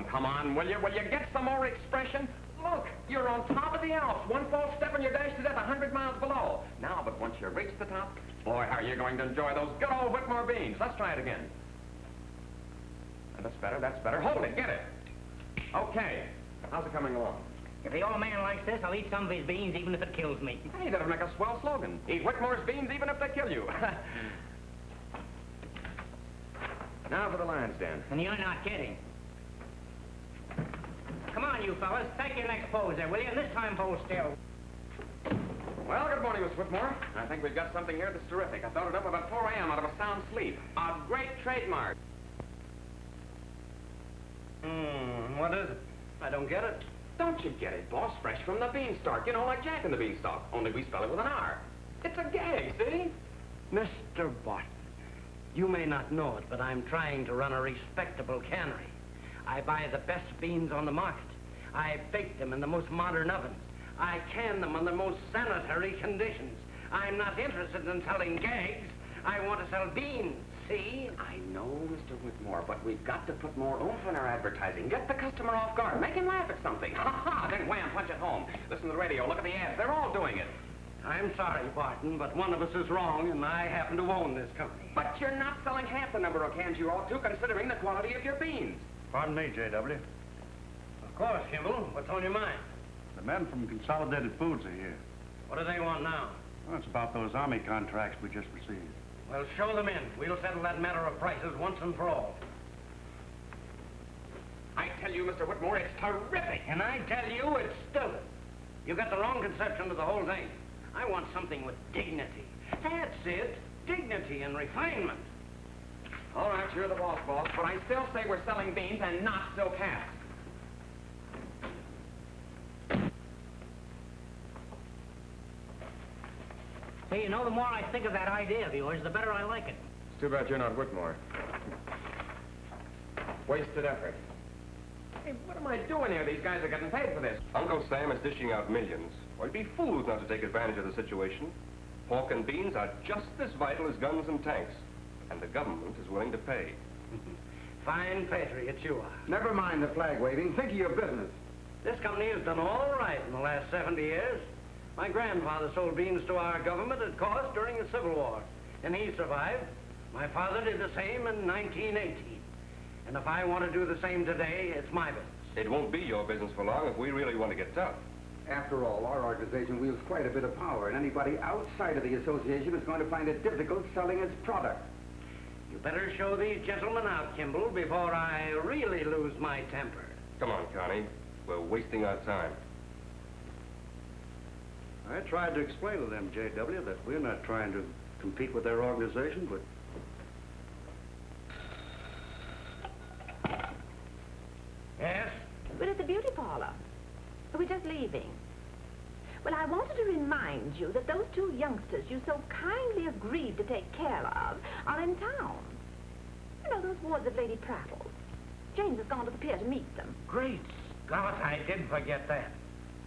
come on, will you? Will you get some more expression? Look, you're on top of the Alps. One false step and you're dashed to death 100 miles below. Now, but once you reach the top, boy, how are you going to enjoy those good old Whitmore beans. Let's try it again. That's better, that's better. Hold it, get it. Okay. How's it coming along? If the old man likes this, I'll eat some of his beans even if it kills me. Hey, that'll make a swell slogan. Eat Whitmore's beans even if they kill you. Now for the lion's den. And you're not kidding. Come on, you fellas. Take your next pose there, will you? And this time hold still. Well, good morning, Miss Whitmore. I think we've got something here that's terrific. I thought it up about 4 a.m. out of a sound sleep. A great trademark. What is it? I don't get it. Don't you get it, boss? Fresh from the beanstalk. You know, like Jack and the Beanstalk. Only we spell it with an R. It's a gag, see? Mr. Barton, you may not know it, but I'm trying to run a respectable cannery. I buy the best beans on the market. I bake them in the most modern ovens. I can them under most sanitary conditions. I'm not interested in selling gags. I want to sell beans, see? I know, Mr. Whitmore, but we've got to put more oomph in our advertising. Get the customer off guard. Make him laugh at something. Ha-ha! Then wham, punch it home. Listen to the radio. Look at the ads. They're all doing it. I'm sorry, Barton, but one of us is wrong, and I happen to own this company. But you're not selling half the number of cans you ought to, considering the quality of your beans. Pardon me, J.W. Of course, Kimball. What's on your mind? The men from Consolidated Foods are here. What do they want now? Well, it's about those Army contracts we just received. Well, show them in. We'll settle that matter of prices once and for all. I tell you, Mr. Whitmore, it's terrific. And I tell you, it's stupid. You got the wrong conception of the whole thing. I want something with dignity. That's it. Dignity and refinement. All right, you're the boss, but I still say we're selling beans and not silk hats. Hey, you know, the more I think of that idea of yours, the better I like it. It's too bad you're not Whitmore. Wasted effort. Hey, what am I doing here? These guys are getting paid for this. Uncle Sam is dishing out millions. Well, he'd be fools not to take advantage of the situation. Pork and beans are just as vital as guns and tanks. And the government is willing to pay. Fine patriots you are. Never mind the flag waving. Think of your business. This company has done all right in the last 70 years. My grandfather sold beans to our government at cost during the Civil War, and he survived. My father did the same in 1918. And if I want to do the same today, it's my business. It won't be your business for long if we really want to get tough. After all, our organization wields quite a bit of power, and anybody outside of the association is going to find it difficult selling its product. You better show these gentlemen out, Kimball, before I really lose my temper. Come on, Connie. We're wasting our time. I tried to explain to them, J.W., that we're not trying to compete with their organization, but... Yes? We're at the beauty parlor. We're just leaving. Well, I wanted to remind you that those 2 youngsters you so kindly agreed to take care of are in town. You know, those wards of Lady Prattle's. James has gone to the pier to meet them. Great Scott, I did forget that.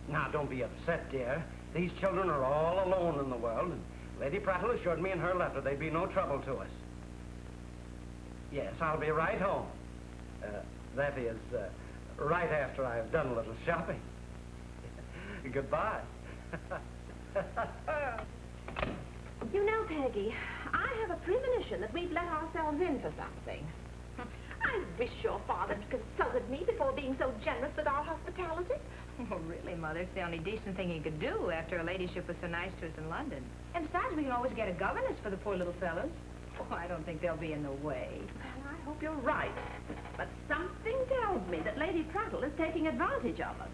Now, don't be upset, dear. These children are all alone in the world, and Lady Prattle assured me in her letter they'd be no trouble to us. Yes, I'll be right home. That is, right after I've done a little shopping. Goodbye. You know, Peggy, I have a premonition that we've let ourselves in for something. I wish your father had consulted me before being so generous with our hospitality. Well, really, Mother, it's the only decent thing he could do after her ladyship was so nice to us in London. And besides, we can always get a governess for the poor little fellows. Oh, I don't think they'll be in the way. Well, I hope you're right. But something tells me that Lady Prattle is taking advantage of us.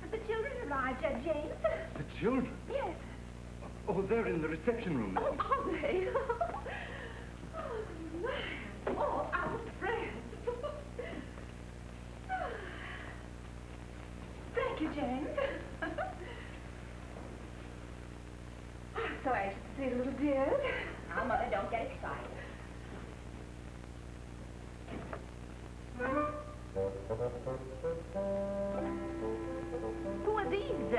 Have the children arrived yet, James? The children? Yes. Oh, they're in the reception room. Oh, are they? Oh, my. All out of breath. Thank you, James. I'm so anxious to see the little dears. Now, Mother, don't get excited. Who are these,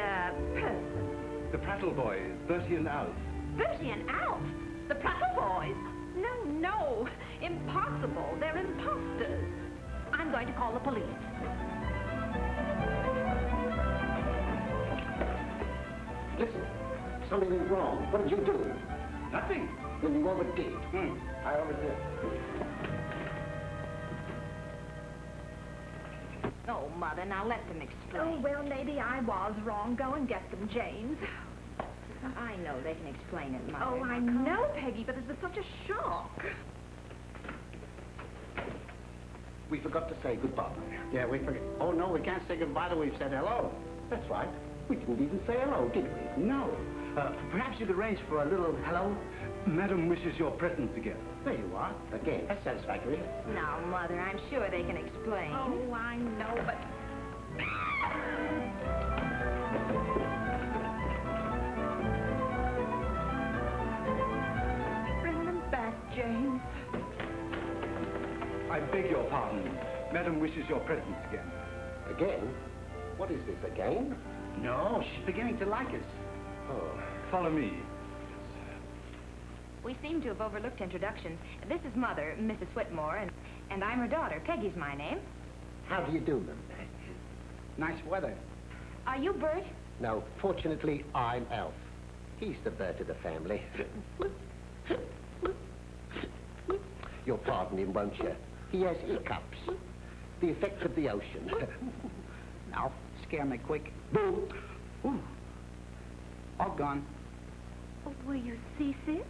persons? The Prattle boys, Bertie and Alf. Bertie and Alf? The Prattle boys? No, no. Impossible. They're imposters. I'm going to call the police. Listen, something is wrong. What did you do? Nothing. Then you overdid. I overdid. Oh, Mother, now let them Oh, explain. well, maybe I was wrong. Go and get them, James. I know they can explain it, Mother. Oh, I know, Peggy, but it was such a shock. We forgot to say goodbye. Yeah, we forget. Oh, no, we can't say goodbye till we've said hello. That's right. We didn't even say hello, did we? No. Perhaps you could arrange for a little hello? Madam wishes your presence again. There you are. Again. That's satisfactory. Now, Mother, I'm sure they can explain. Oh, I know, but... Bring them back, James. I beg your pardon. Madam wishes your presence again. Again? What is this, again? No, she's beginning to like us. Oh. Follow me. We seem to have overlooked introductions. This is Mother, Mrs. Whitmore, and I'm her daughter. Peggy's my name. How do you do, ma'am? Nice weather. Are you Bert? No, fortunately, I'm Alf. He's the Bert of the family. You'll pardon him, won't you? He has hiccups. The effect of the ocean. Now, scare me quick. Boom! Ooh. All gone. Oh, were you seasick?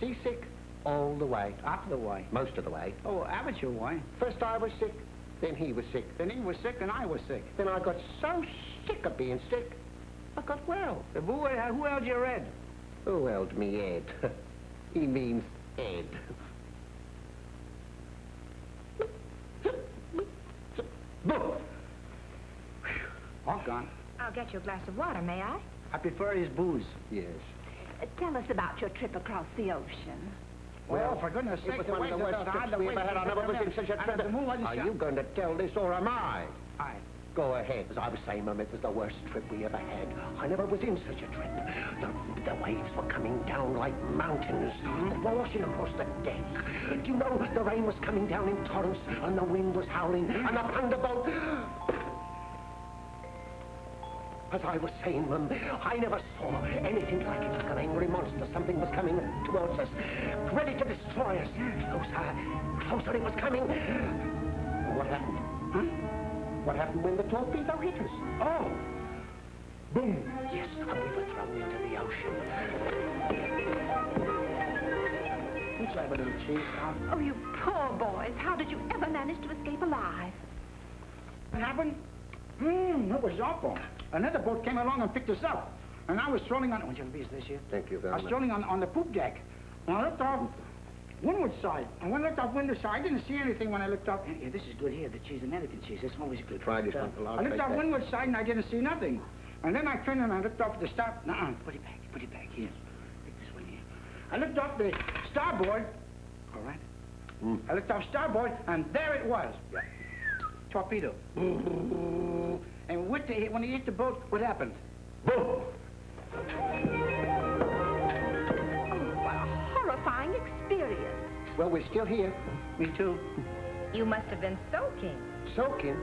Seasick all the way. Half the way. Most of the way. Oh, amateur way. First I was sick, then he was sick. Then he was sick and I was sick. Then I got so sick of being sick, I got well. Who held your head? Who held me Ed? He means Ed. Boom! All gone. I'll get you a glass of water, may I? I prefer his booze. Yes. Tell us about your trip across the ocean. Well, for goodness It sake, was the one way of the to worst the trips side, the we way ever had. I never was in such a trip. and the moon wasn't Are shut. you going to tell this or am I? Aye. Go ahead. As I was saying, Mum, it was the worst trip we ever had. I never was in such a trip. The waves were coming down like mountains, washing across the deck. Do you know, the rain was coming down in torrents, and the wind was howling, and the thunderbolt... As I was saying, Mum, I never saw anything like it, like an angry monster. Something was coming towards us, ready to destroy us. Closer it was coming. What happened? Huh? What happened when the torpedo hit us? Oh! Boom! Yes, and we were thrown into the ocean. Would you have a little cheese, Tom? Oh, you poor boys. How did you ever manage to escape alive? What happened? It was awful. Another boat came along and picked us up. And I was strolling on... Would you have a piece of this here? Thank you very I was much. strolling on the poop deck. And I looked off windward side. And when I looked off windward side, I didn't see anything when I looked up. Here, this is good here, the cheese, American cheese. This one was good. Try this one. I looked off windward side and I didn't see nothing. And then I turned and I looked off the star... Nuh-uh. Put it back here. Take this one here. I looked off the starboard. All right? I looked off starboard and there it was. Torpedo. And when he hit the boat, what happened? Boom! Oh, what a horrifying experience. Well, we're still here. Me too. You must have been soaking. Soaking.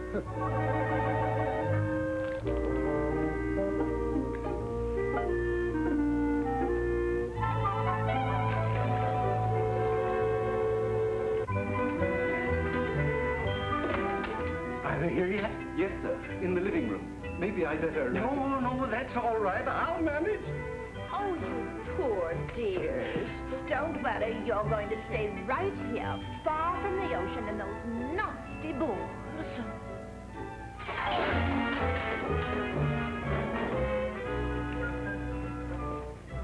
Are they here yet? Yes, sir. In the living room. Maybe I'd better... No, that's all right. I'll manage. Oh, you poor dears. Don't worry, you're going to stay right here, far from the ocean and those nasty bulls.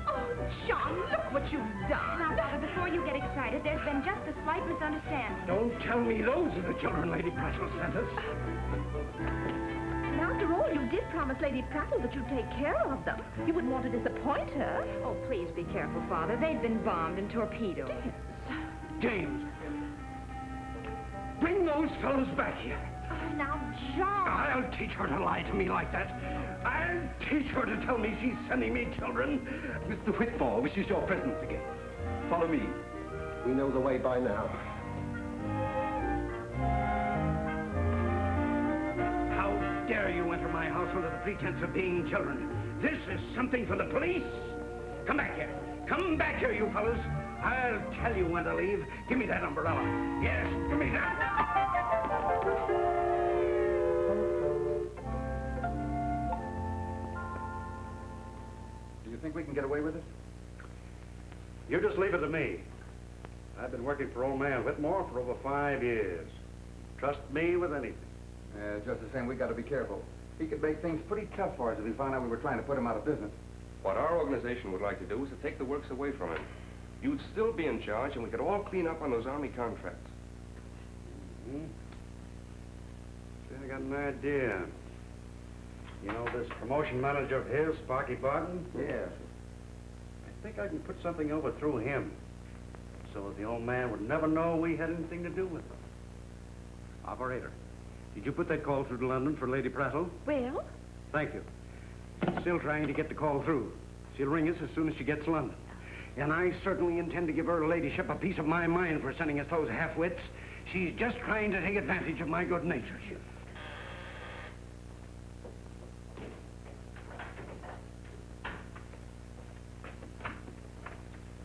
Oh, John, look what you've done. Now, Father, before you get excited, there's been just a slight misunderstanding. Don't tell me those are the children Lady Prattle sent us. And after all, you did promise Lady Prattle that you'd take care of them. You wouldn't want to disappoint her. Oh, please be careful, Father. They've been bombed and torpedoed. James, bring those fellows back here. Oh, now, John. I'll teach her to lie to me like that. I'll teach her to tell me she's sending me children. Mr. Whitmore wishes your presence again. Follow me. We know the way by now. How dare you enter my house under the pretense of being children? This is something for the police. Come back here. Come back here, you fellas. I'll tell you when to leave. Give me that umbrella. Yes, give me that. Do you think we can get away with it? You just leave it to me. I've been working for old man Whitmore for over 5 years. Trust me with anything. Just the same, we got to be careful. He could make things pretty tough for us if he found out we were trying to put him out of business. What our organization would like to do is to take the works away from him. You'd still be in charge, and we could all clean up on those Army contracts. Hmm? See, I got an idea. You know this promotion manager of his, Sparky Barton? Yes. I think I can put something over through him, so that the old man would never know we had anything to do with it. Operator, did you put that call through to London for Lady Prattle? Well? Thank you. Still trying to get the call through. She'll ring us as soon as she gets to London. And I certainly intend to give her ladyship a piece of my mind for sending us those half-wits. She's just trying to take advantage of my good nature.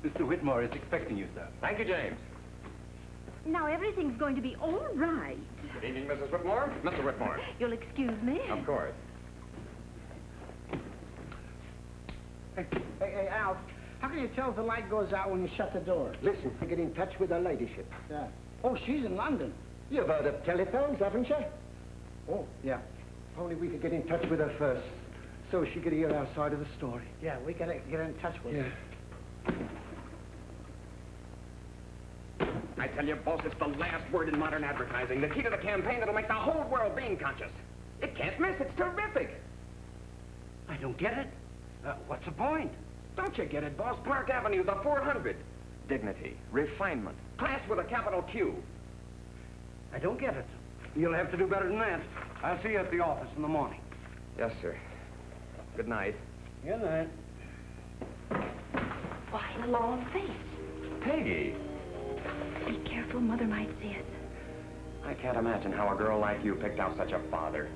Mr. Whitmore is expecting you, sir. Thank you, James. Now, everything's going to be all right. Good evening, Mrs. Whitmore. Mr. Whitmore. You'll excuse me? Of course. Hey, Al, how can you tell if the light goes out when you shut the door? Listen, I get in touch with her ladyship. Yeah. Oh, she's in London. You've heard of telephones, haven't you? Oh, yeah. If only we could get in touch with her first, so she could hear our side of the story. Yeah, we gotta get in touch with her. I tell you, boss, it's the last word in modern advertising. The key to the campaign that'll make the whole world being conscious. It can't miss. It's terrific. I don't get it. What's the point? Don't you get it, boss? Park Avenue, the 400. Dignity, refinement, class with a capital Q. I don't get it. You'll have to do better than that. I'll see you at the office in the morning. Yes, sir. Good night. Good night. Why, a long face. Peggy, Be careful, Mother might see it. I can't imagine how a girl like you picked out such a father.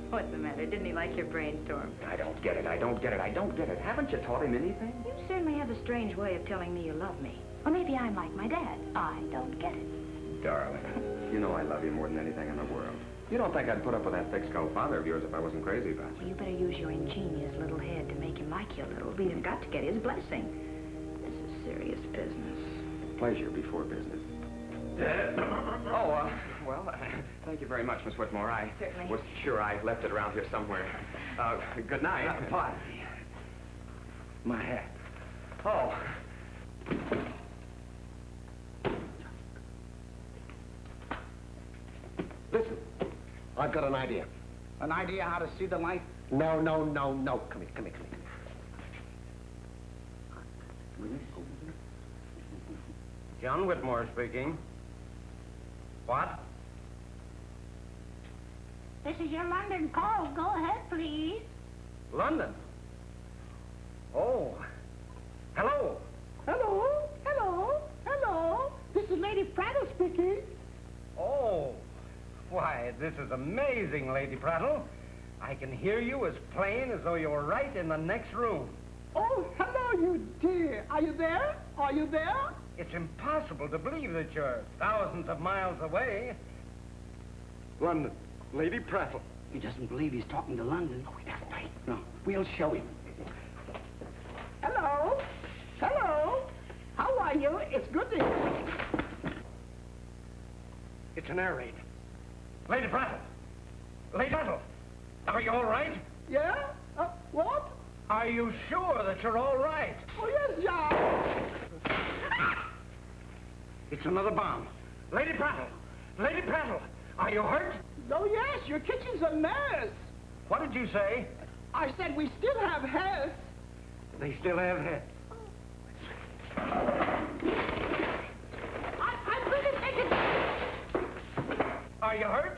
What's the matter? Didn't he like your brainstorm? I don't get it. I don't get it. I don't get it. Haven't you taught him anything? You certainly have a strange way of telling me you love me. Or maybe I'm like my dad. I don't get it. Darling, you know I love you more than anything in the world. You don't think I'd put up with that thick-skulled father of yours if I wasn't crazy about you? Well, you better use your ingenious little head to make him like you a little. We've got to get his blessing. This is serious business. Pleasure before business. Well, thank you very much, Miss Whitmore. I Certainly. was sure I left it around here somewhere. Good night. Pardon me. My hat. Oh. Listen, I've got an idea. An idea how to see the light? No. Come here. John Whitmore speaking. What? This is your London call. Go ahead, please. London? Oh. Hello. Hello. This is Lady Prattle speaking. Oh. Why, this is amazing, Lady Prattle. I can hear you as plain as though you were right in the next room. Oh, hello, you dear. Are you there? It's impossible to believe that you're thousands of miles away. London, Lady Prattle. He doesn't believe he's talking to London. No, he doesn't, right? No. We'll show him. Hello. How are you? It's good to hear you. It's a narrator. Lady Prattle! Are you all right? Yeah? What? Are you sure that you're all right? Oh, yes, John. It's another bomb. Lady Prattle! Are you hurt? Oh, yes, your kitchen's a mess. What did you say? I said we still have heads. They still have heads. I'm going to take it. Are you hurt?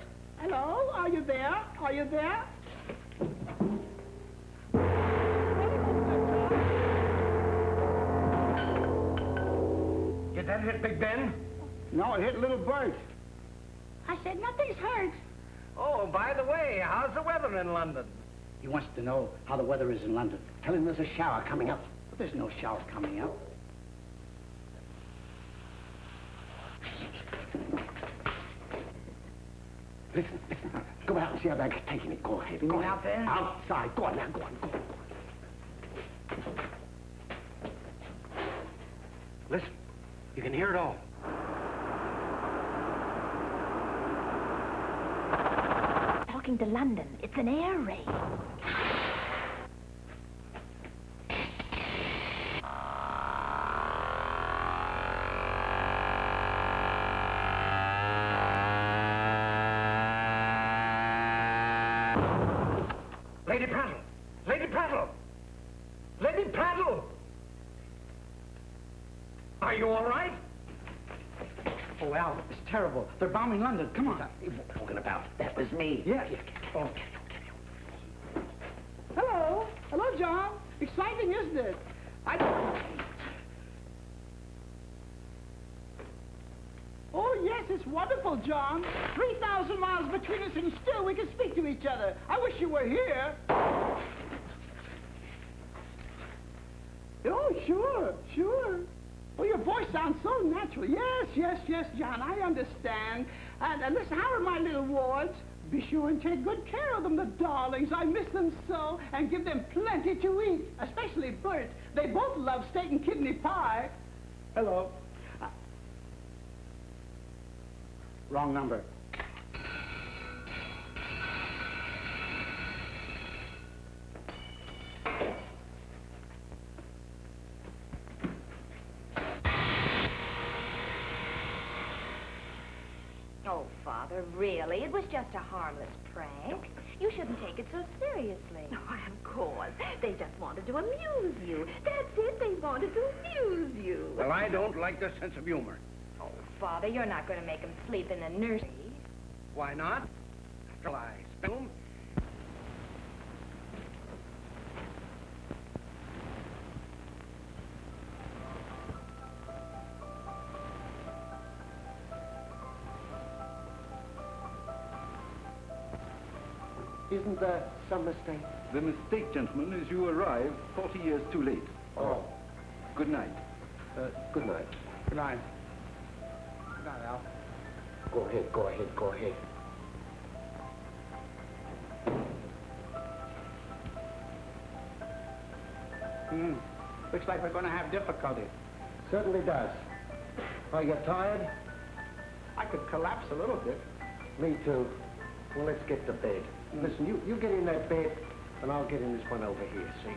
Hello? Are you there? Are you there? Did that hit Big Ben? No, it hit little Bert. I said nothing's hurt. Oh, by the way, how's the weather in London? He wants to know how the weather is in London. Tell him there's a shower coming up. But there's no shower coming up. Listen. Go out and see how they're taking it. Go ahead. You Go mean ahead. out there? Outside. Go on now. Go on. Listen, you can hear it all. Talking to London. It's an air raid. Lady Prattle! Lady Prattle! Lady Prattle! Are you all right? Oh, Al, it's terrible. They're bombing London. Come on. What are you talking about? That was me. Yeah. Oh. Hello. Hello, John. Exciting, isn't it? Oh, yes, it's wonderful, John. 3,000 miles between us, and still we can speak to each other. I wish you were here. Oh, sure. Oh, your voice sounds so natural. Yes, John, I understand. And listen, how are my little wards? Be sure and take good care of them, the darlings. I miss them so. And give them plenty to eat, especially Bert. They both love steak and kidney pie. Hello. Wrong number. Oh, Father, really? It was just a harmless prank. You shouldn't take it so seriously. Why, of course. They just wanted to amuse you. That's it. They wanted to amuse you. Well, I don't like their sense of humor. Oh, Father, you're not going to make him sleep in the nursery. Why not? After I spell 'em. Isn't there some mistake? The mistake, gentlemen, is you arrived 40 years too late. Oh. Good night. Good night. Good night. Good night, Al. Go ahead. Looks like we're going to have difficulty. Certainly does. Are you tired? I could collapse a little bit. Me too. Well, let's get to bed. Listen, you get in that bed, and I'll get in this one over here, see?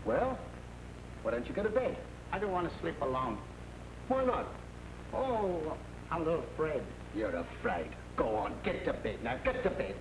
Well, why don't you go to bed? I don't want to sleep alone. Why not? Oh, I'm a little afraid. You're afraid. Go on, get to bed now. Get to bed.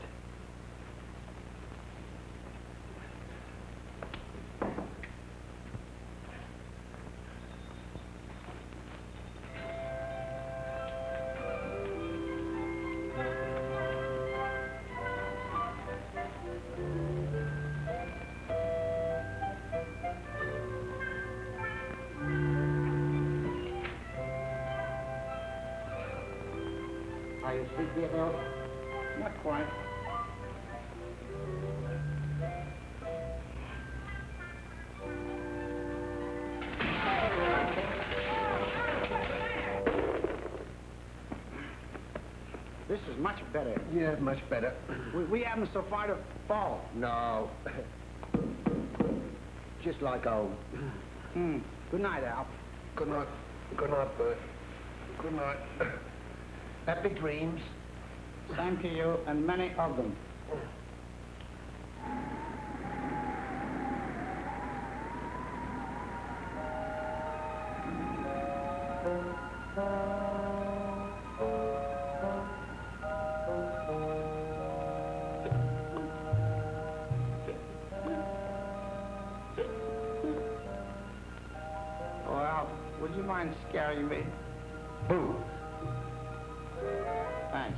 Are you sleepy at all? Not quite. This is much better. Yeah, much better. We haven't so far to fall. No. Just like home. Good night, Al. Good night. Good night, Bert. Good night. Happy dreams. Same to you, and many of them. mind scaring me? Boo. Thanks.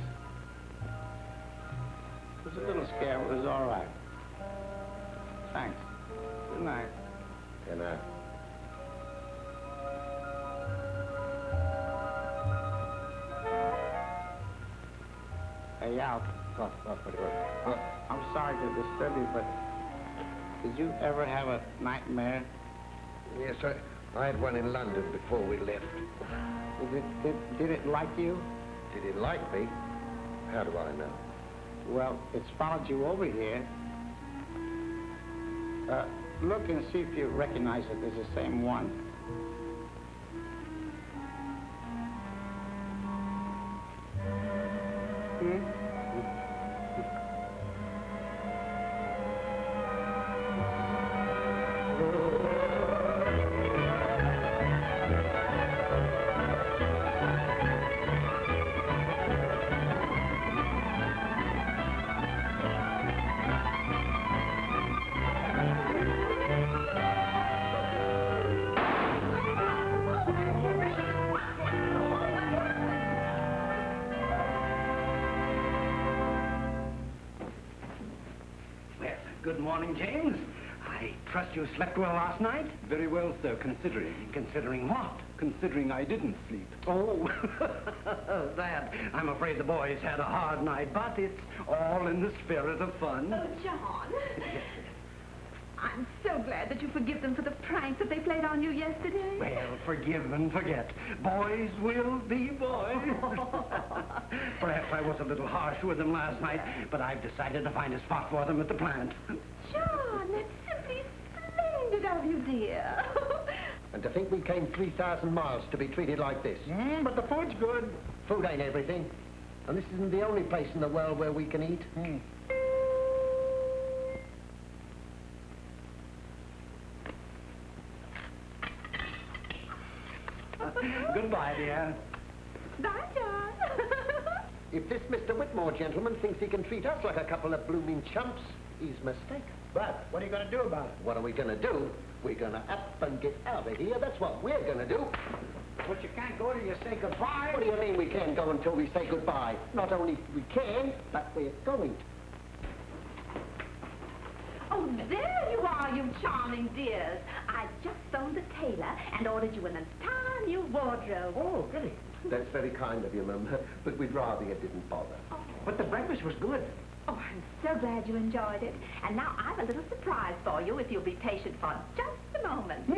It was a little scare, but it was all right. Thanks. Good night. Good night. Hey, Al. I'm sorry to disturb you, but did you ever have a nightmare? Yes, I had one in London before we left. Did it like you? Did it like me? How do I know? Well, it's followed you over here. Look and see if you recognize it as the same one. Good morning, James. I trust you slept well last night? Very well, sir, considering. Considering what? Considering I didn't sleep. Oh, that. I'm afraid the boys had a hard night, but it's all in the spirit of fun. Oh, John. I'm so glad that you forgive them for the prank that they played on you yesterday. Well, forgive and forget. Boys will be boys. Perhaps I was a little harsh with them last night, but I've decided to find a spot for them at the plant. John, that's simply splendid of you, dear. And to think we came 3,000 miles to be treated like this. But the food's good. Food ain't everything. And this isn't the only place in the world where we can eat. Goodbye, dear. Bye, John. If this Mr. Whitmore gentleman thinks he can treat us like a couple of blooming chumps, he's mistaken. But what are you going to do about it? What are we going to do? We're going to up and get out of here. That's what we're going to do. But you can't go till you say goodbye. What do you mean we can't go until we say goodbye? Not only we can, but we're going to. Oh, there you are, you charming dears. I just phoned the tailor and ordered you an entire new wardrobe. Oh, really? That's very kind of you, Mum, but we'd rather you didn't bother. Oh. But the breakfast was good. Oh, I'm so glad you enjoyed it. And now I've a little surprise for you if you'll be patient for just a moment.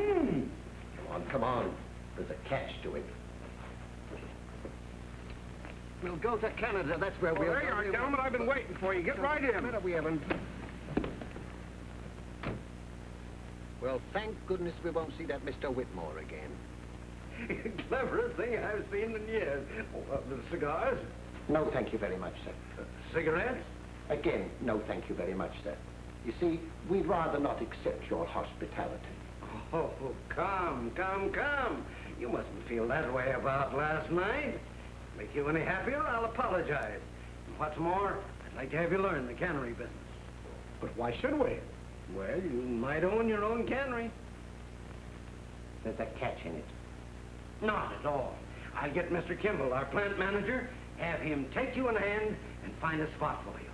Come on. There's a catch to it. We'll go to Canada. That's where we'll There you are, gentlemen. I've been waiting for you. Get right in. We haven't. Well, thank goodness we won't see that Mr. Whitmore again. Cleverest thing I've seen in years. Oh, the cigars? No, thank you very much, sir. Cigarettes? Again, no, thank you very much, sir. You see, we'd rather not accept your hospitality. Oh, come. You mustn't feel that way about last night. Make you any happier, I'll apologize. And what's more, I'd like to have you learn the cannery business. But why should we? Well, you might own your own cannery. There's a catch in it. Not at all. I'll get Mr. Kimball, our plant manager, have him take you in hand and find a spot for you.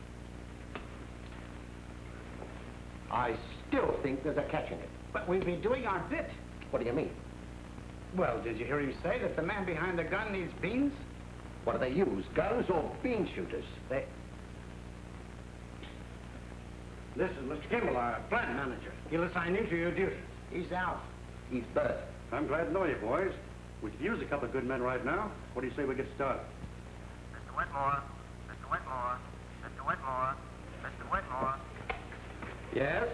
I still think there's a catch in it. But we've been doing our bit. What do you mean? Well, did you hear him say that the man behind the gun needs beans? What do they use, guns or bean shooters? This is Mr. Kimball, our plant manager. He'll assign you to your duties. He's out. He's Bert. I'm glad to know you, boys. We could use a couple of good men right now. What do you say we get started? Mr. Whitmore, Mr. Whitmore, Mr. Whitmore, Mr. Whitmore. Yes?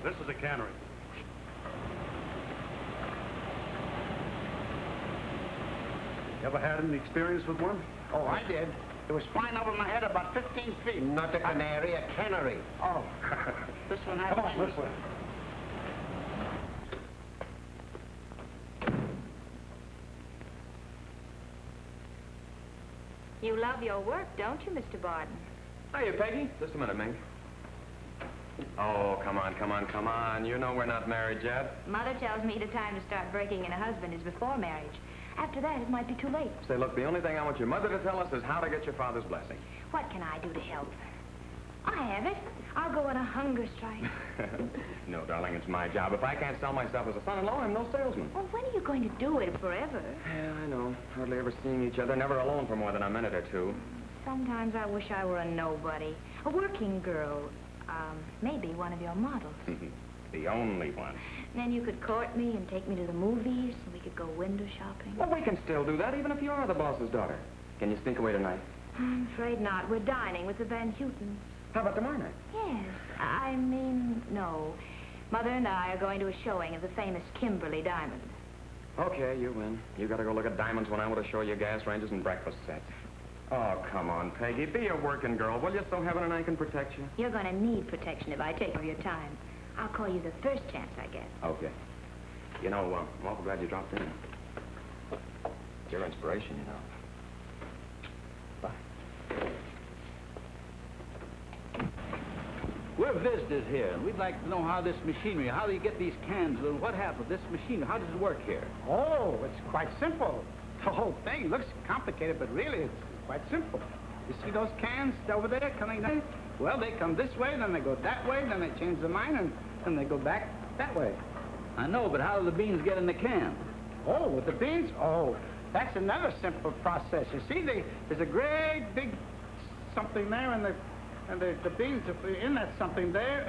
This is a cannery. You ever had any experience with one? Oh, I did. It was flying over my head about 15 feet. Not a canary, a cannery. Oh. This one has Come on, wings. this way. You love your work, don't you, Mr. Barton? Hiya, Peggy. Just a minute, Mink. Oh, come on, come on, come on. You know we're not married yet. Mother tells me the time to start breaking in a husband is before marriage. After that, it might be too late. Say, look, the only thing I want your mother to tell us is how to get your father's blessing. What can I do to help? I have it. I'll go on a hunger strike. No, darling, it's my job. If I can't sell myself as a son-in-law, I'm no salesman. Well, when are you going to do it? Forever? Yeah, I know. Hardly ever seeing each other, never alone for more than a minute or two. Sometimes I wish I were a nobody. A working girl. Maybe one of your models. The only one. Then you could court me and take me to the movies, and we could go window shopping. Well, we can still do that, even if you are the boss's daughter. Can you sneak away tonight? I'm afraid not. We're dining with the Van Hutens. How about tomorrow night? Yes. I mean, no. Mother and I are going to a showing of the famous Kimberly diamond. Okay, you win. You gotta go look at diamonds when I want to show you gas ranges and breakfast sets. Oh, come on, Peggy. Be a working girl, will you, so Heaven and I can protect you? You're going to need protection if I take all your time. I'll call you the first chance I get. Okay. You know, I'm awful glad you dropped in. It's your inspiration, you know. Bye. We're visitors here, and we'd like to know how this machinery, how do you get these cans, and what happens with this machine? How does it work here? Oh, it's quite simple. The whole thing looks complicated, but really it's quite simple. You see those cans over there coming down? Well, they come this way, then they go that way, then they change their mind, and they go back that way. I know, but how do the beans get in the can? Oh, with the beans? Oh, that's another simple process. You see, there's a great big something there, and the beans are in that something there,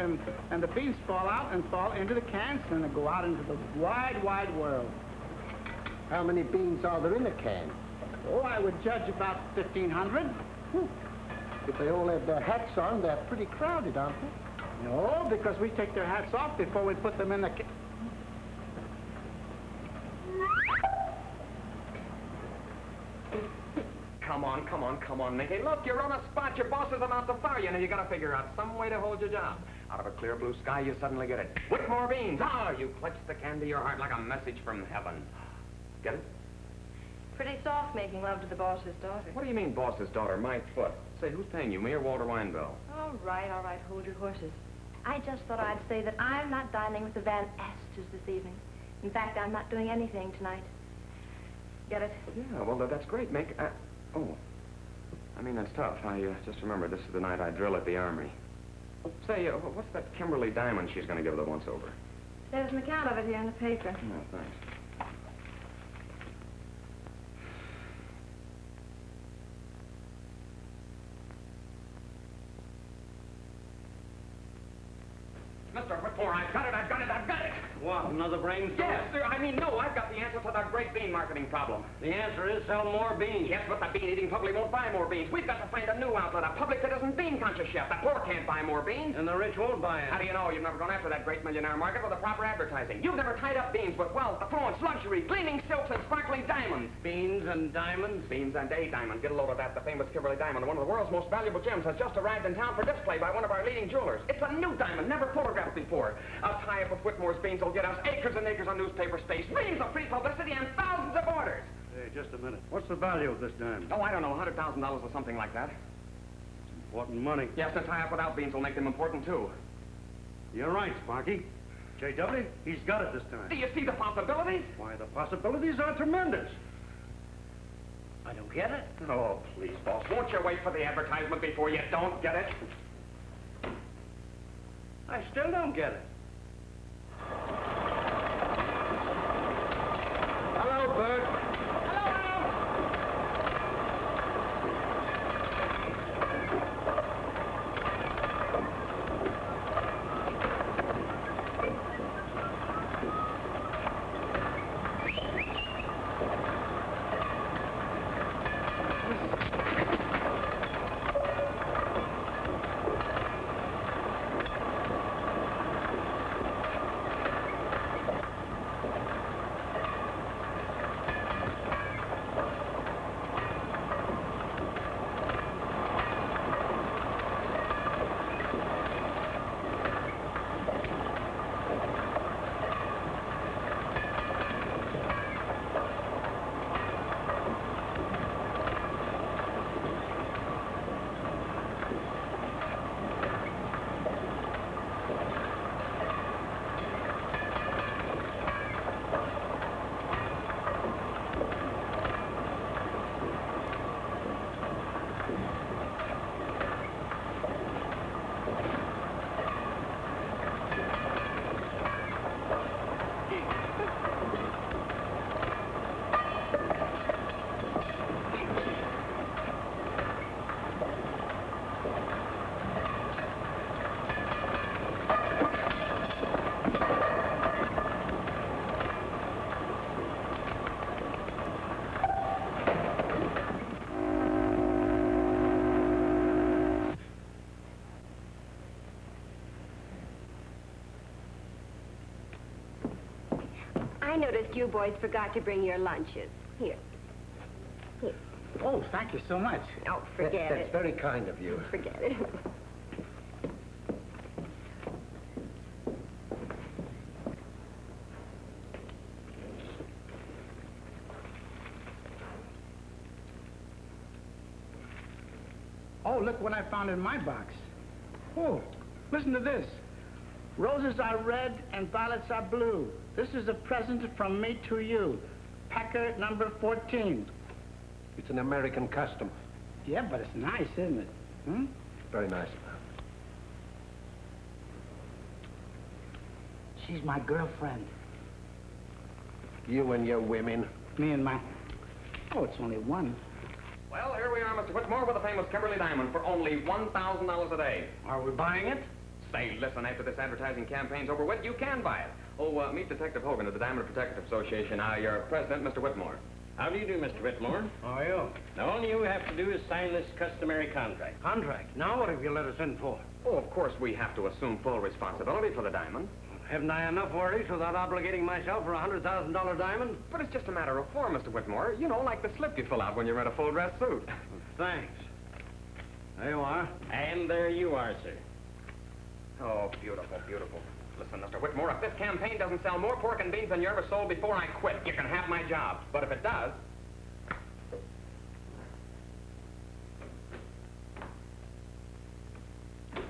and the beans fall out and fall into the cans, and they go out into the wide, wide world. How many beans are there in a can? Oh, I would judge about 1,500. If they all have their hats on, they're pretty crowded, aren't they? No, because we take their hats off before we put them in the can. Come on, come on, come on, Mickey. Look, you're on a spot. Your boss is about to fire you. Now, you gotta figure out some way to hold your job. Out of a clear blue sky, you suddenly get it. Whitmore beans. Ah, you clutch the can to your heart like a message from heaven. Get it? Pretty soft making love to the boss's daughter. What do you mean, boss's daughter? My foot. Say, who's paying you, me or Walter Weinbell? All right, hold your horses. I just thought I'd say that I'm not dining with the Van Asters this evening. In fact, I'm not doing anything tonight. Get it? Yeah, well, that's great, Mick. Oh, I mean, that's tough. I just remember this is the night I drill at the Armory. Say, what's that Kimberly diamond she's going to give the once-over? There's an account of it here in the paper. Oh, thanks. Mr. Whitmore, I've got it, I've got it, I've got it! What, another brainstorm? Yes, sir. I mean, no, I've got the answer to the great bean marketing problem. The answer is sell more beans. Yes, but the bean-eating public won't buy more beans. We've got to find a new outlet, a public that isn't bean-conscious yet. The poor can't buy more beans. And the rich won't buy it. How do you know? You've never gone after that great millionaire market with the proper advertising. You've never tied up beans with wealth, affluence, luxury, gleaming silks, and sparkling diamonds. Beans and diamonds? Beans and a diamond. Get a load of that. The famous Kimberly diamond, one of the world's most valuable gems, has just arrived in town for display by one of our leading jewelers. It's a new diamond, never photographed before. A tie-up with Whitmore's beans will get us acres and acres of newspaper space, reams of free publicity, and thousands of orders. Hey, just a minute. What's the value of this diamond? Oh, I don't know, $100,000 or something like that. Important money. Yes, to tie up without beans will make them important, too. You're right, Sparky. J.W., he's got it this time. Do you see the possibilities? Why, the possibilities are tremendous. I don't get it. Oh, please, boss. Won't you wait for the advertisement before you don't get it? I still don't get it. Hello, Bert. noticed you boys forgot to bring your lunches. Here. Here. Oh, thank you so much. Oh, forget That's it. very kind of you. Forget it. Oh, look what I found in my box. Oh, listen to this. Roses are red and violets are blue. This is a present from me to you. Packer number 14. It's an American custom. Yeah, but it's nice, isn't it? Hmm? Very nice. She's my girlfriend. You and your women. Me and my... Oh, it's only one. Well, here we are, Mr. Whitmore, with the famous Kimberly diamond for only $1,000 a day. Are we buying it? Say, listen, after this advertising campaign's over with, you can buy it. Oh, meet Detective Hogan of the Diamond Protective Association. Your president, Mr. Whitmore. How do you do, Mr. Whitmore? How are you? Now, all you have to do is sign this customary contract. Contract? Now what have you let us in for? Oh, of course, we have to assume full responsibility for the diamond. Haven't I enough worries without obligating myself for a $100,000 diamond? But it's just a matter of form, Mr. Whitmore. You know, like the slip you fill out when you rent a full dress suit. Thanks. There you are. And there you are, sir. Oh, beautiful, beautiful. Listen, Mr. Whitmore, if this campaign doesn't sell more pork and beans than you ever sold before I quit, you can have my job. But if it does...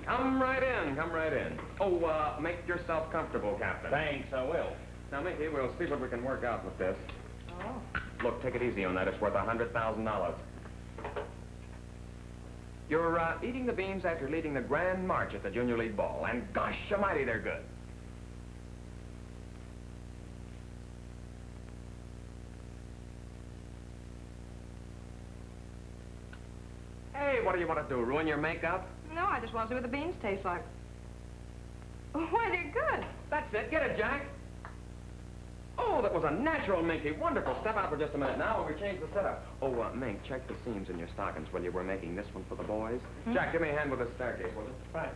Come right in, come right in. Oh, make yourself comfortable, Captain. Thanks, I will. Now, Mickey, we'll see what we can work out with this. Oh. Look, take it easy on that. It's worth $100,000. You're eating the beans after leading the grand march at the Junior League Ball, and gosh almighty, they're good. Hey, what do you want to do, ruin your makeup? No, I just want to see what the beans taste like. Why, they're good. That's it. Get it, Jack. Oh, that was a natural, Minky. Wonderful. Step out for just a minute now while we change the setup. Oh, Mink, check the seams in your stockings when you were making this one for the boys. Jack, give me a hand with this staircase, will you? Right.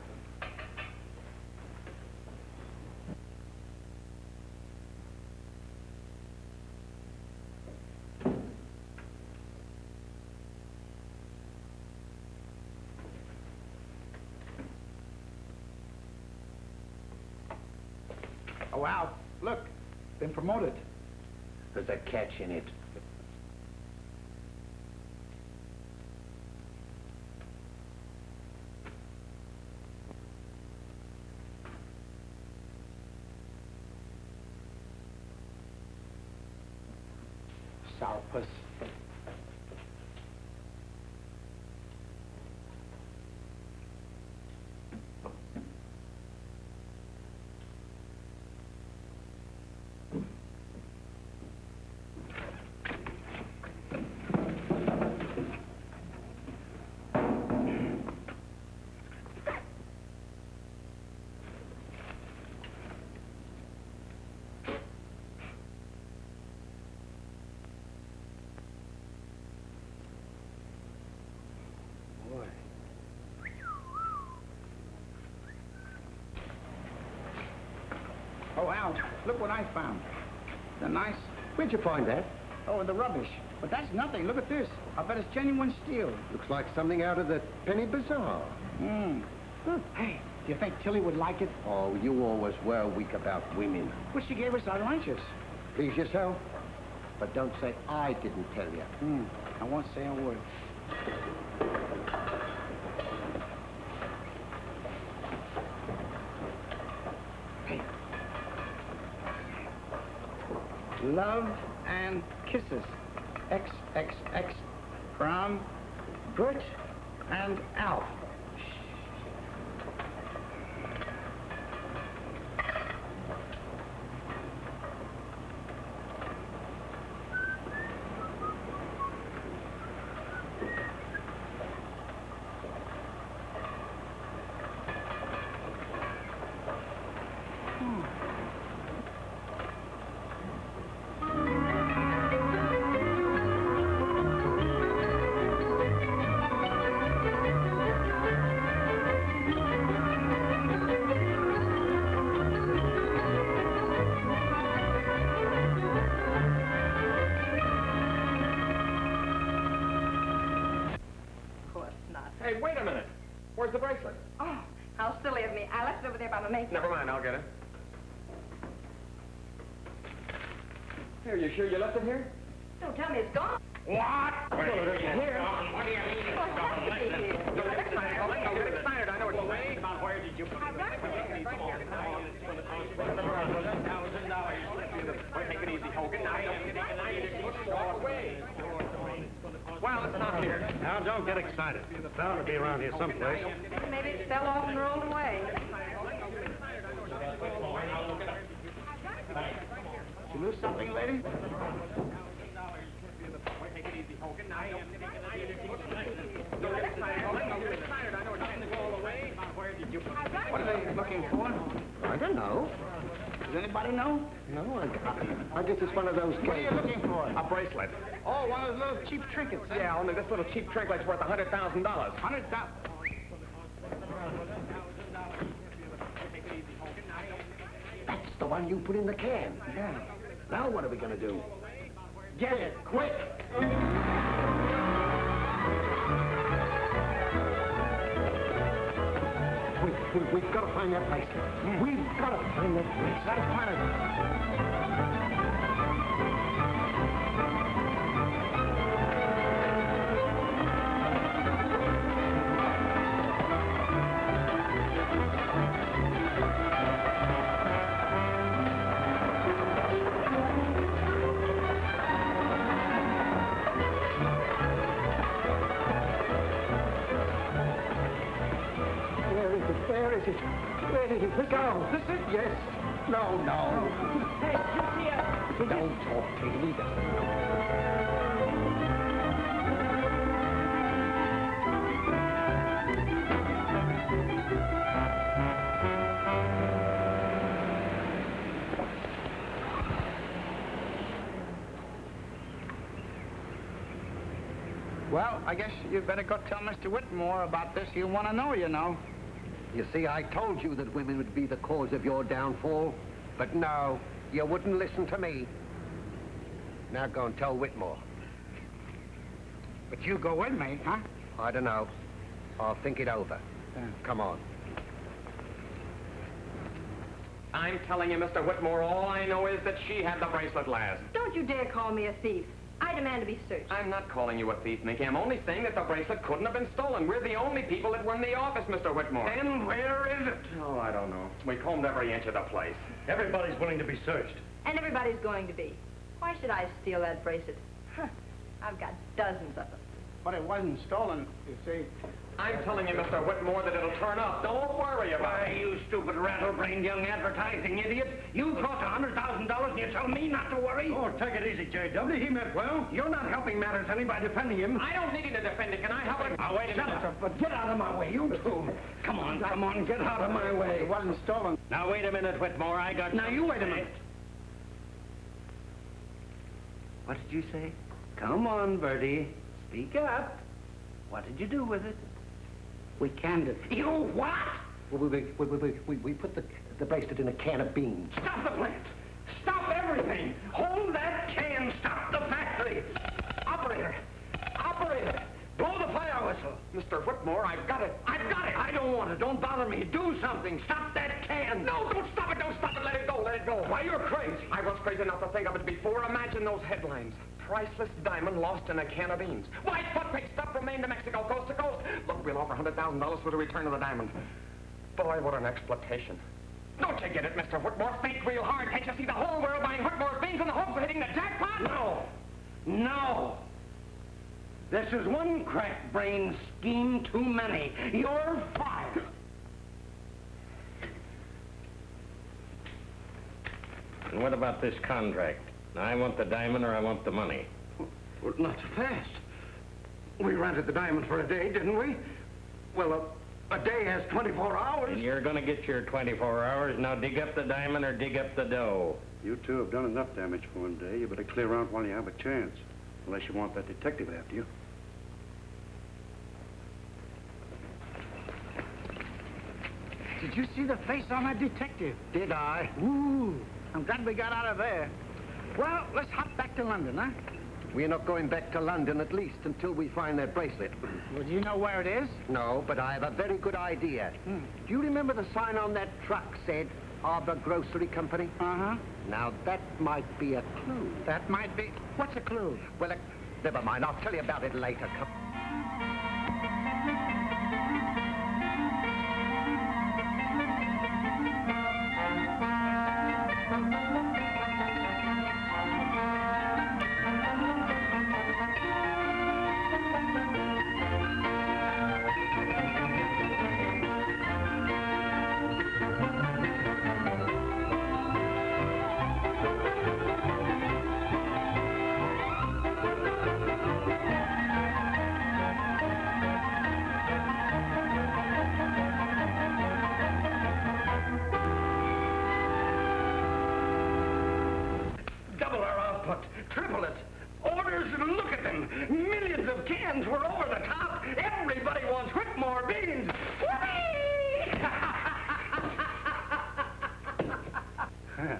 Oh, wow. Look, been promoted. There's a catch in it. Sourpuss. Oh, Al, look what I found. The nice... Where'd you find that? Oh, in the rubbish. But that's nothing. Look at this. I bet it's genuine steel. Looks like something out of the Penny Bazaar. Hmm. Hey, do you think Tilly would like it? Oh, you always were weak about women. Well, she gave us our lunches. Please yourself. But don't say I didn't tell you. I won't say a word. Hey. Love and kisses. XXX from Bert and Alf. Hey, wait a minute. Where's the bracelet? Oh, how silly of me. I left it over there by my makeup. Never mind, I'll get it. Here, you sure you left it here? Don't tell me it's gone. What? Here. What do you mean it's gone? Don't get excited. Don't get excited. I know it's away. Where did you put it? Right there. Come on. $1,000. Take it easy, Hogan. Now, walk away. Well, it's not here. Now, don't get excited. It's bound to be around here someplace. Maybe it fell off and rolled away. Did you lose something, lady? What are they looking for? I don't know. Does anybody know? No, I guess it's one of those What are you looking for? A bracelet. Oh, one of those little cheap trinkets. Yeah, only this little cheap trinket's worth $100,000. 100,000. That's the one you put in the can. Yeah. Now what are we going to do? Get it, quick. We've got to find that bracelet. We've got to find that bracelet. That's part of it. Where did it go? This is yes. No. Hey, you see Don't talk to me either. Well, I guess you'd better go tell Mr. Whitmore about this. He'll want to know, you know. You see, I told you that women would be the cause of your downfall. But no, you wouldn't listen to me. Now go and tell Whitmore. But you go with me, huh? I don't know. I'll think it over. Come on. I'm telling you, Mr. Whitmore, all I know is that she had the bracelet last. Don't you dare call me a thief. I demand to be searched. I'm not calling you a thief, Mickey. I'm only saying that the bracelet couldn't have been stolen. We're the only people that were in the office, Mr. Whitmore. And where is it? Oh, I don't know. We combed every inch of the place. Everybody's willing to be searched. And everybody's going to be. Why should I steal that bracelet? Huh. I've got dozens of them. But it wasn't stolen, you see. I'm telling you, Mr. Whitmore, that it'll turn up. Don't worry about it. You stupid rattle-brained young advertising idiot. You cost $100,000 and you're telling me not to worry? Oh, take it easy, J.W. He meant well. You're not helping matters any by defending him. I don't need you to defend it. Can I help it? Now, wait a minute. But get out of my way, you two. Come on, get out of my way. It wasn't stolen. Now, wait a minute, Whitmore. I got... Now, you wait a minute. What did you say? Come on, Bertie. Speak up. What did you do with it? We canned it. You what? We put the bracelet in a can of beans. Stop the plant. Stop everything. Hold that can. Stop the factory. Operator. Blow the fire whistle. Mr. Whitmore, I've got it. I don't want it. Don't bother me. Do something. Stop that can. No, don't stop it. Let it go. Why, you're crazy. I was crazy enough to think of it before. Imagine those headlines. Priceless diamond lost in a can of beans. White footprint stuff from Maine to Mexico, coast to coast. Look, we'll offer $100,000 for the return of the diamond. Boy, what an exploitation. Don't you get it, Mr. Whitmore? Think real hard. Can't you see the whole world buying Whitmore's beans in the hopes of hitting the jackpot? No. This is one crack-brained scheme too many. You're fired. And what about this contract? I want the diamond or I want the money. Well, not so fast. We rented the diamond for a day, didn't we? Well, a day has 24 hours. And you're going to get your 24 hours. Now dig up the diamond or dig up the dough. You two have done enough damage for one day. You better clear out while you have a chance. Unless you want that detective after you. Did you see the face on that detective? Did I? Ooh, I'm glad we got out of there. Well, let's hop back to London, huh? We're not going back to London, at least, until we find that bracelet. Well, do you know where it is? No, but I have a very good idea. Do you remember the sign on that truck said Arbor Grocery Company? Uh-huh. Now, that might be a clue. That might be... What's a clue? Well, never mind. I'll tell you about it later. Come. Double our output, triple it. Orders, look at them. Millions of cans. We're over the top. Everybody wants Whitmore beans. Whee!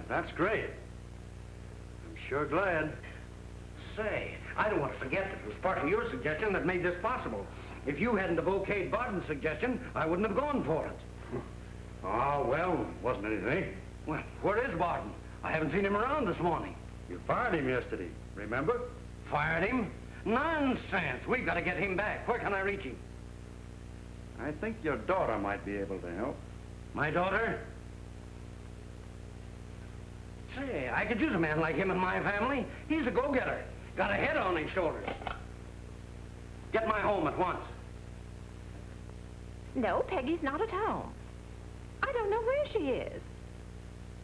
That's great. I'm sure glad. Say, I don't want to forget that it was part of your suggestion that made this possible. If you hadn't have okayed Barton's suggestion, I wouldn't have gone for it. Oh, well, wasn't anything. Well, where is Barton? I haven't seen him around this morning. You fired him yesterday, remember? Fired him? Nonsense. We've got to get him back. Where can I reach him? I think your daughter might be able to help. My daughter? Say, I could use a man like him in my family. He's a go-getter. Got a head on his shoulders. Get my home at once. No, Peggy's not at home. I don't know where she is.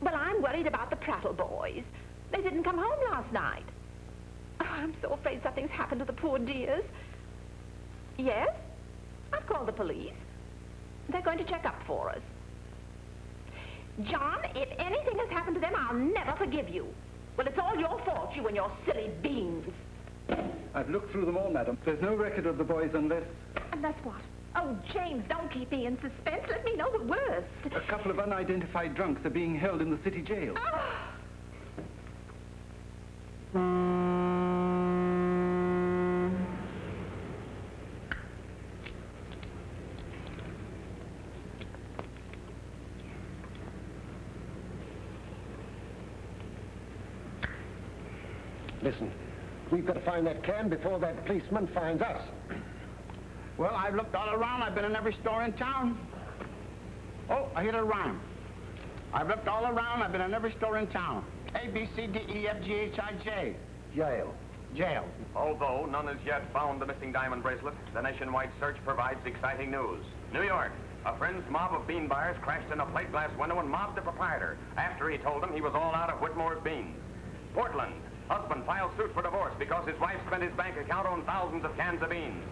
Well, I'm worried about the Prattle boys. They didn't come home last night. Oh, I'm so afraid something's happened to the poor dears. Yes? I've called the police. They're going to check up for us. John, if anything has happened to them, I'll never forgive you. Well, it's all your fault, you and your silly beans. I've looked through them all, madam. There's no record of the boys unless... Unless what? Oh, James, don't keep me in suspense. Let me know the worst. a couple of unidentified drunks are being held in the city jail. Listen, we've got to find that can before that policeman finds us. Well, I've looked all around. I've been in every store in town. Oh, I hit a rhyme. I've looked all around. I've been in every store in town. A, B, C, D, E, F, G, H, I, J. Jail. Jail. Although none has yet found the missing diamond bracelet, the nationwide search provides exciting news. New York, a friend's mob of bean buyers crashed in a plate glass window and mobbed the proprietor after he told them he was all out of Whitmore's beans. Portland, husband files suit for divorce because his wife spent his bank account on thousands of cans of beans.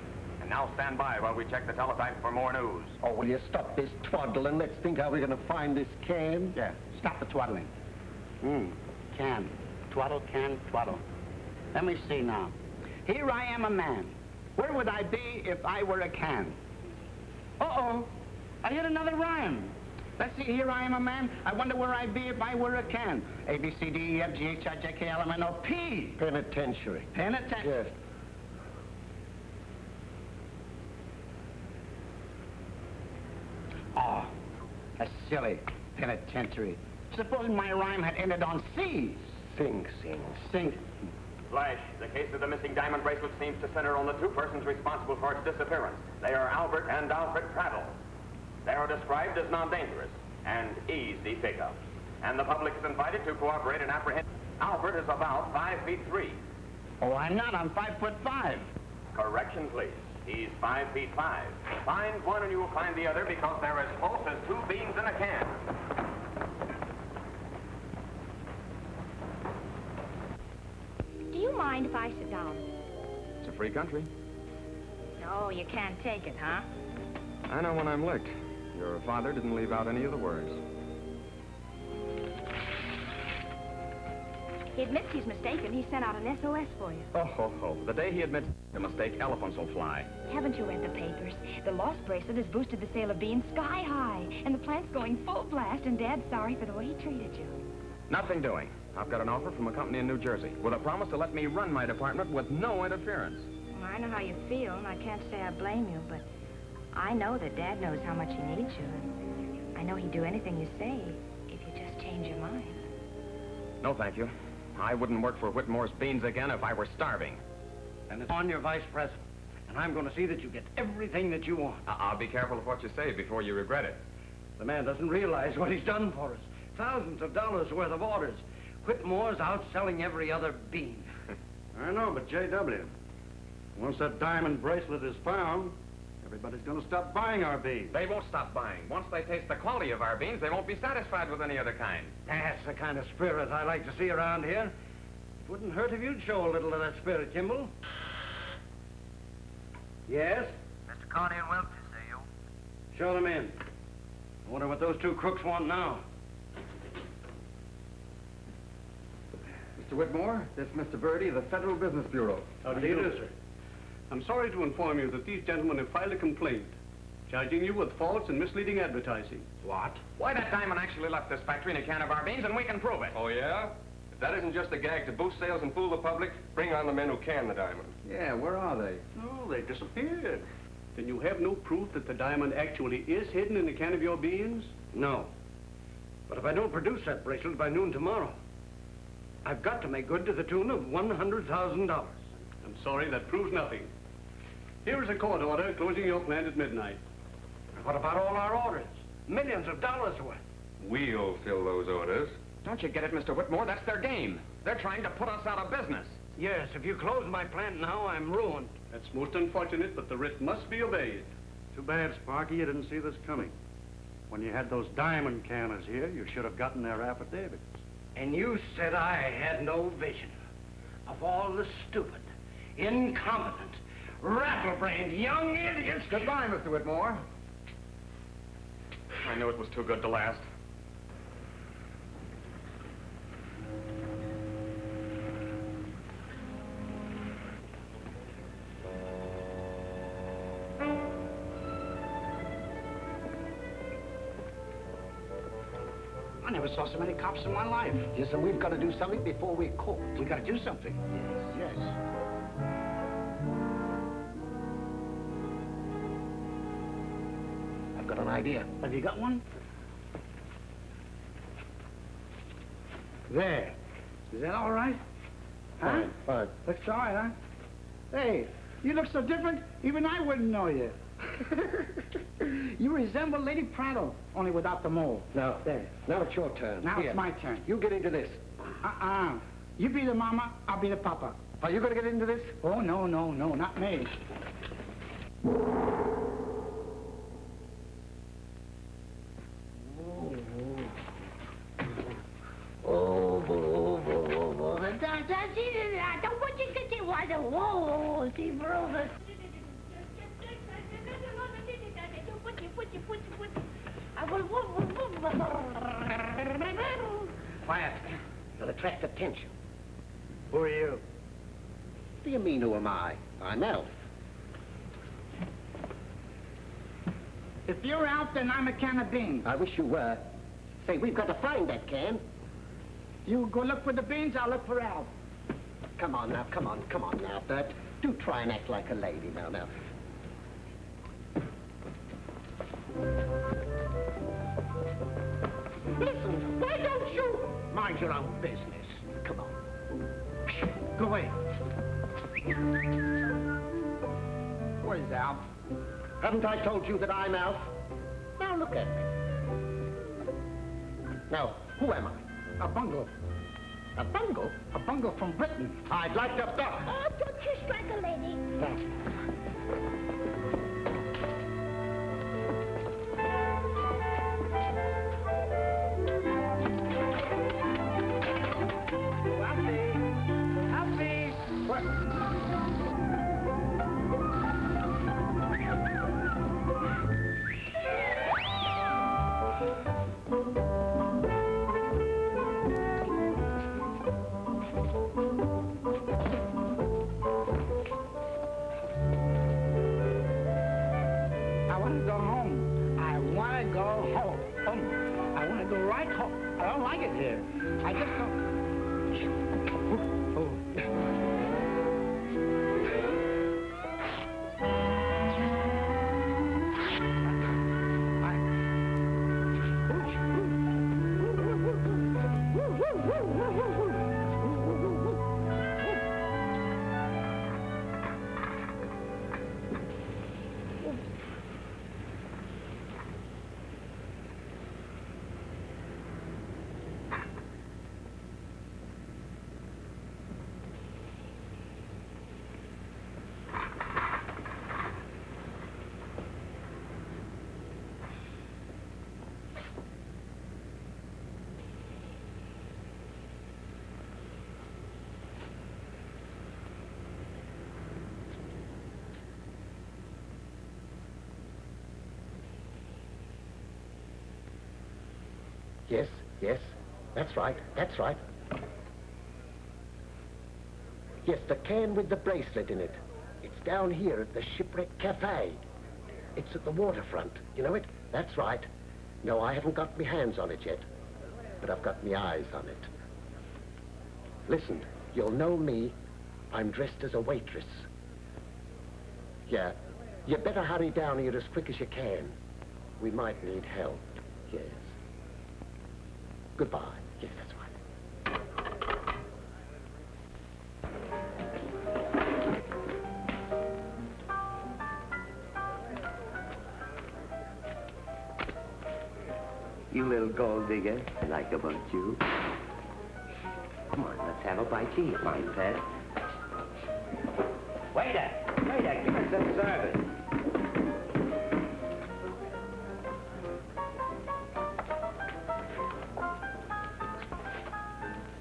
And now stand by while we check the teletype for more news. Oh, will you stop this twaddle and let's think how we're going to find this can? Yeah, stop the twaddling. Can. Twaddle, can, twaddle. Let me see now. Here I am a man. Where would I be if I were a can? Uh-oh. I hit another rhyme. Let's see, here I am a man. I wonder where I'd be if I were a can. A, B, C, D, E, F, G, H, I, J, K, L, M, N, O, P. Penitentiary. Penitentiary. Yes. Oh, that's silly. Penitentiary. Suppose my rhyme had ended on C. Sing, sing. Sing. Flash, the case of the missing diamond bracelet seems to center on the two persons responsible for its disappearance. They are Albert and Alfred Prattle. They are described as non-dangerous and easy pickup. And the public is invited to cooperate in apprehending. Albert is about 5'3". Oh, I'm not. I'm 5'5". Correction, please. He's 5'5". Find one and you will find the other because they're as close as two beans in a can. Do you mind if I sit down? It's a free country. No, you can't take it, huh? I know when I'm licked. Your father didn't leave out any of the words. He admits he's mistaken. He sent out an SOS for you. Oh, ho, ho. The day he admits a mistake, elephants will fly. Haven't you read the papers? The lost bracelet has boosted the sale of beans sky high, and the plant's going full blast, and Dad's sorry for the way he treated you. Nothing doing. I've got an offer from a company in New Jersey with a promise to let me run my department with no interference. Well, I know how you feel, and I can't say I blame you, but I know that Dad knows how much he needs you. And I know he'd do anything you say if you just change your mind. No, thank you. I wouldn't work for Whitmore's Beans again if I were starving. And it's on your vice president. And I'm going to see that you get everything that you want. I'll be careful of what you say before you regret it. The man doesn't realize what he's done for us. Thousands of dollars worth of orders. Whitmore's outselling every other bean. I know, but J.W., once that diamond bracelet is found, everybody's going to stop buying our beans. They won't stop buying. Once they taste the quality of our beans, they won't be satisfied with any other kind. That's the kind of spirit I like to see around here. It wouldn't hurt if you'd show a little of that spirit, Kimball. Yes? Mr. Carney and Welch to see you. Show them in. I wonder what those two crooks want now. Mr. Whitmore, this is Mr. Birdie of the Federal Business Bureau. How do you do, sir? I'm sorry to inform you that these gentlemen have filed a complaint charging you with false and misleading advertising. What? Why, that diamond actually left this factory in a can of our beans, and we can prove it. Oh, yeah? If that isn't just a gag to boost sales and fool the public, bring on the men who can the diamond. Yeah, where are they? Oh, they disappeared. Then you have no proof that the diamond actually is hidden in a can of your beans? No. But if I don't produce that bracelet by noon tomorrow, I've got to make good to the tune of $100,000. I'm sorry, that proves nothing. Here is a court order closing your plant at midnight. What about all our orders? Millions of dollars worth. We'll fill those orders. Don't you get it, Mr. Whitmore? That's their game. They're trying to put us out of business. Yes, if you close my plant now, I'm ruined. That's most unfortunate, but the writ must be obeyed. Too bad, Sparky, you didn't see this coming. When you had those diamond canners here, you should have gotten their affidavits. And you said I had no vision. Of all the stupid, incompetent, rattle-brained young idiots. Goodbye, Mr. Whitmore. I knew it was too good to last. I never saw so many cops in my life. Yes, and we've got to do something before we're caught. We got to do something. Yes. I've got an idea. Have you got one? There. Is that all right? Huh? Fine. Looks all right, huh? Hey, you look so different, even I wouldn't know you. You resemble Lady Prattle, only without the mole. Now, There. now it's your turn. Now Here. it's my turn. You get into this. You be the mama, I'll be the papa. Are you going to get into this? Oh, no, not me. Quiet. You'll attract attention. Who are you? What do you mean, who am I? I'm Elf. If you're out, then I'm a can of beans. I wish you were. Say, we've got to find that can. You go look for the beans, I'll look for Al. Come on now, come on now, Bert. Do try and act like a lady now. Listen, why don't you mind your own business? Come on. Go away. What is Al? Haven't I told you that I'm Alf? Now look at me. Now, who am I? A bungle. A bungle? A bungle from Britain. I'd like to duck. Oh, don't you strike a lady. Thanks. Alfie! What? I want to go home. I want to go home. I want to go right home. I don't like it here. I just don't... Oh. Yes, yes, that's right, that's right. Yes, the can with the bracelet in it. It's down here at the Shipwreck Cafe. It's at the waterfront. You know it? That's right. No, I haven't got my hands on it yet, but I've got my eyes on it. Listen, you'll know me. I'm dressed as a waitress. Yeah, you better hurry down here as quick as you can. We might need help, yes. Goodbye. Yes, that's right. You little gold digger, I like about you. Come on, let's have a bite to eat, my pet. Waiter, give us some service.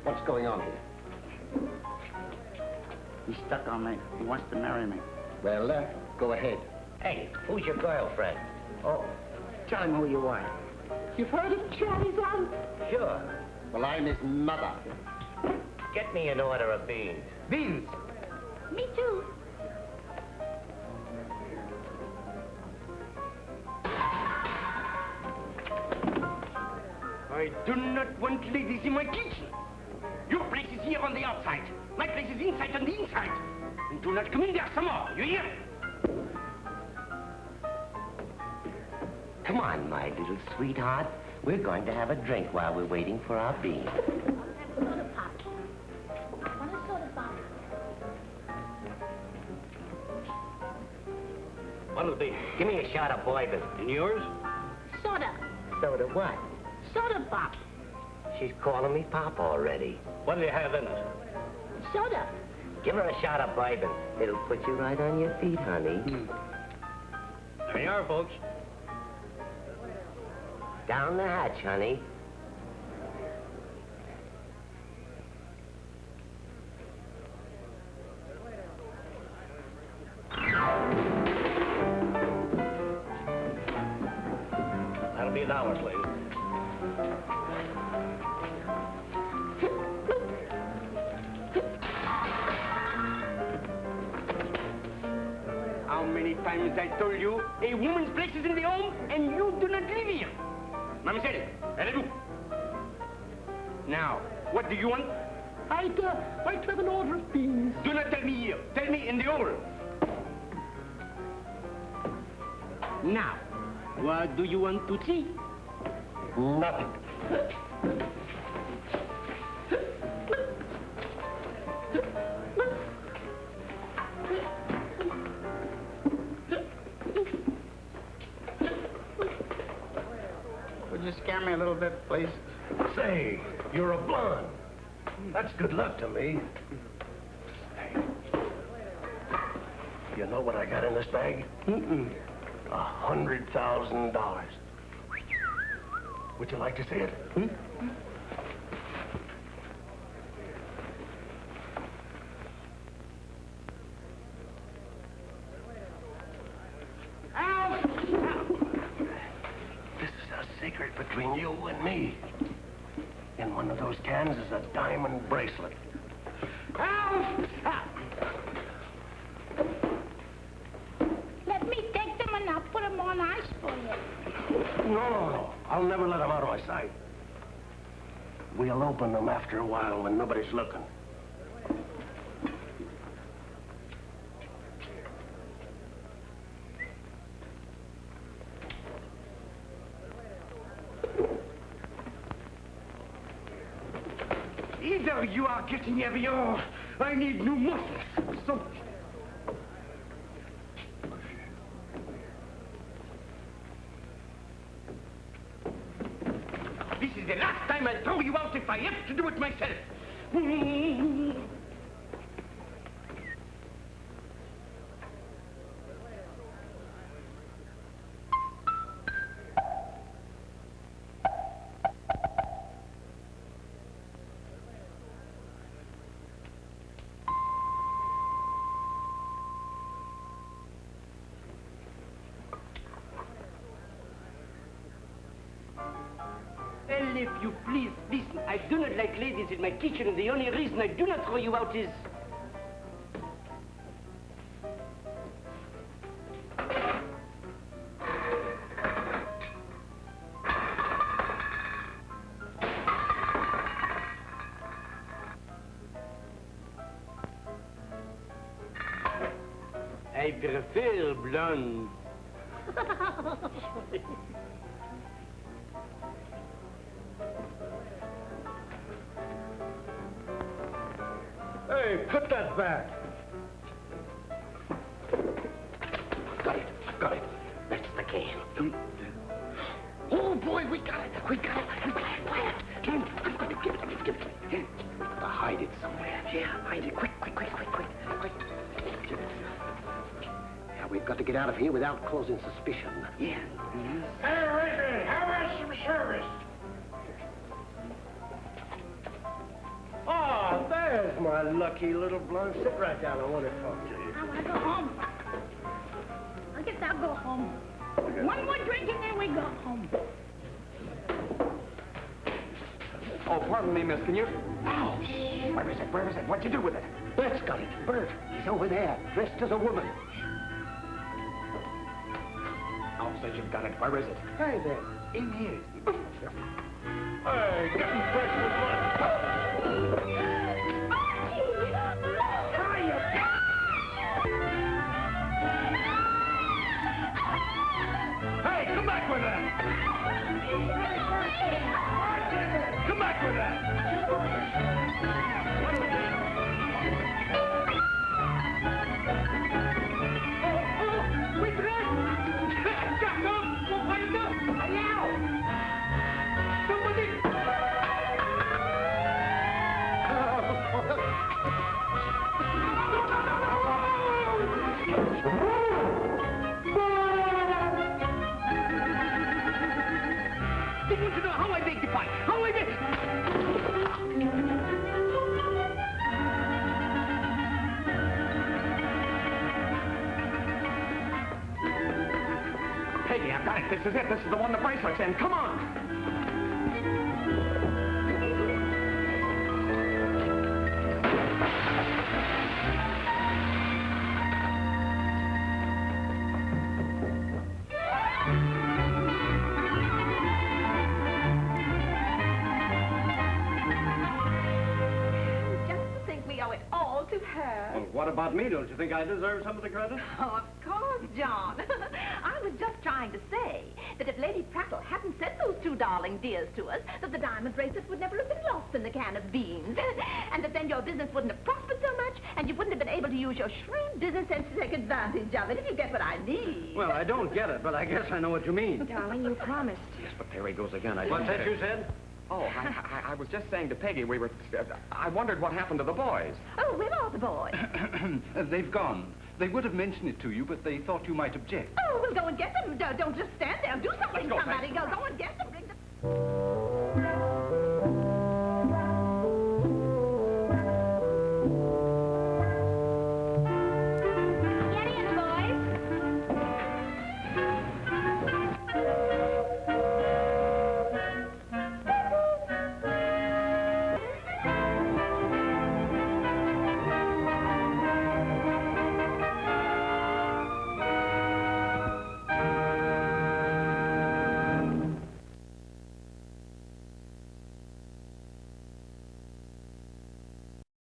What's going on here? He's stuck on me. He wants to marry me. Well, go ahead. Hey, who's your girlfriend? Oh, tell him who you are. You've heard of Charley's son? Sure. Well, I'm his mother. Get me an order of beans. Beans. Me too. I do not want ladies in my kitchen. Your place is here on the outside. My place is inside on the inside. And do not come in there some more, you hear? Come on, my little sweetheart. We're going to have a drink while we're waiting for our beans. Soda pop. Want a soda pop? What'll it be? Give me a shot of bourbon. And yours? Soda. Soda what? Soda pop. She's calling me Pop already. What'll you have in it? Soda. Give her a shot of bourbon. It'll put you right on your feet, honey. There you are, folks. Down the hatch, honey. That'll be $1, please. How many times I told you a woman's place is in the home and you do not live here? Mademoiselle, allez-vous? Now, what do you want? I'd like to have an order of beans. Do not tell me here. Tell me in the hall. Now, what do you want to see? Nothing. Would you scare me a little bit, please? Say, you're a blonde. That's good luck to me. Hey. You know what I got in this bag? $100,000. Would you like to see it? This is a secret between you and me. In one of those cans is a diamond bracelet. Let me take them and I'll put them on ice for you. No. I'll never let him out of my sight. We'll open them after a while when nobody's looking. Either you are getting heavier, or I need new muscles. So... This is the last time I'll throw you out if I have to do it myself. Well, if you please, listen, I do not like ladies in my kitchen, and the only reason I do not throw you out is... I prefer blonde. Hey, put that back. Got it. Got it. That's the can. Oh, boy, we got it. We got it. Quiet. Give it. Give it. Hide it somewhere. Yeah, hide it. Quick. Yeah, we've got to get out of here without causing suspicion. Yeah. Hey, Ricky, how about some service? Oh, there's my lucky little blonde. Sit right down. I want to talk to you. I want to go home. I guess I'll go home. One more drink and then we go home. Oh, pardon me, miss. Can you... Oh, where is it? What'd you do with it? Bert's got it. Bert. He's over there, dressed as a woman. Oh, so you've got it. Where is it? Hey there. In here. Hey, get me breakfast. Hey, come back with that! Come back with that! Peggy, I've got it. This is it. This is the one the bracelet's in. Come on. Just to think we owe it all to her. Well, what about me? Don't you think I deserve some of the credit? Oh, of course, John. I was just trying to say that if Lady Prattle hadn't sent those two darling dears to us, that the diamond bracelet would never have been lost in the can of beans. And that then your business wouldn't have prospered so much, and you wouldn't have been able to use your shrewd business sense to take advantage of it, if you get what I mean. Well, I don't get it, but I guess I know what you mean. Darling, you promised. Yes, but there he goes again. What's that you said? Oh, I was just saying to Peggy, I wondered what happened to the boys. Oh, where are the boys? They've gone. They would have mentioned it to you, but they thought you might object. Oh, well, go and get them. Don't just stand there. Do something, Let's go, somebody. Go and get them. Bring them.